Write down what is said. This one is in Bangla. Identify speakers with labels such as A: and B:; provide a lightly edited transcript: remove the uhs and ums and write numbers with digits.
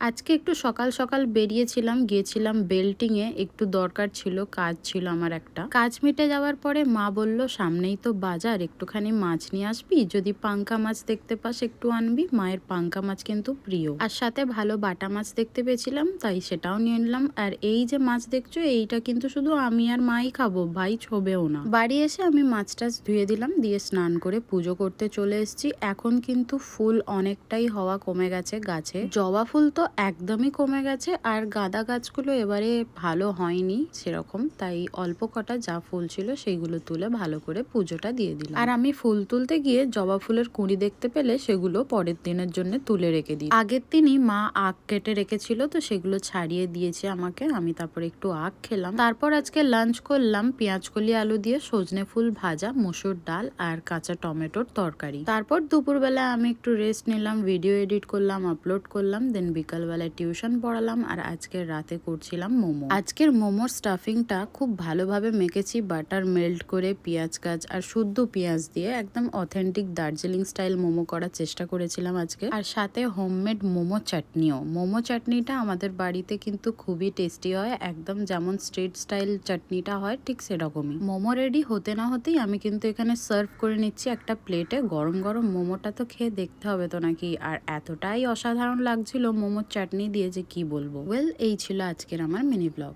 A: আজকে একটু সকাল সকাল বেরিয়েছিলাম, গিয়েছিলাম বেল্টিং এ, একটু দরকার ছিল, কাজ ছিল আমার একটা। কাজ মিটে যাওয়ার পরে মা বলল সামনেই তো বাজার, একটুখানি মাছ নিয়ে আসবি, যদি পাঙ্কা মাছ দেখতে পাস একটু আনবি। মায়ের পাঙ্কা মাছ কিন্তু প্রিয়, আর সাথে ভালো বাটা মাছ দেখতে পেয়েছিলাম, তাই সেটাও নিয়ে নিলাম। আর এই যে মাছ দেখছো, এইটা কিন্তু শুধু আমি আর মাই খাবো, ভাই ছবেও না। বাড়ি এসে আমি মাছ টাছ ধুয়ে দিলাম, দিয়ে স্নান করে পুজো করতে চলে এসেছি। এখন কিন্তু ফুল অনেকটাই হওয়া কমে গেছে গাছে, জবা ফুল তো একদমই কমে গেছে, আর গাঁদা গাছগুলো এবারে ভালো হয়নি সেরকম, তাই অল্প কটা যা ফুল ছিল সেইগুলো তুলে ভালো করে পুজোটা দিয়ে দিলাম। আর আমি ফুল তুলতে গিয়ে জবা ফুলের কুঁড়ি দেখতে পেলে সেগুলো পরের দিনের জন্য তুলে রেখে দিই। আগের দিনই মা আখ কেটে রেখেছিল, তো সেগুলো ছাড়িয়ে দিয়েছে আমাকে, আমি তারপর একটু আখ খেলাম। তারপর আজকে লাঞ্চ করলাম পেঁয়াজকলি আলু দিয়ে সজনে ফুল ভাজা, মসুর ডাল আর কাঁচা টমেটোর তরকারি। তারপর দুপুরবেলা আমি একটু রেস্ট নিলাম, ভিডিও এডিট করলাম, আপলোড করলাম, দেন বিকালবেলায় টিউশন পড়ালাম। আর আজকের রাতে করছিলাম মোমো। আজকের মোমোর স্টাফিংটা খুব ভালোভাবে মেখেছি, বাটার মেল্ট করে পেঁয়াজ কাজ আর শুদ্ধ পেঁয়াজ দিয়ে একদম অথেন্টিক দার্জিলিং স্টাইল মোমো করার চেষ্টা করেছিলাম আজকে। আর সাথে হোমমেড মোমো চাটনিও। মোমো চাটনিটা আমাদের বাড়িতে কিন্তু খুবই টেস্টি হয়, একদম যেমন স্ট্রিট স্টাইল চাটনিটা হয় ঠিক সেরকমই। মোমো রেডি হতে না হতেই আমি কিন্তু এখানে সার্ভ করে নিচ্ছি একটা প্লেটে। গরম গরম মোমোটা তো খেয়ে দেখতে হবে তো নাকি, আর এতটাই অসাধারণ লাগছিল মোমোর চাটনি দিয়ে যে কি বলবো। ওয়েল, এই ছিল আজকের আমার মিনি ব্লগ।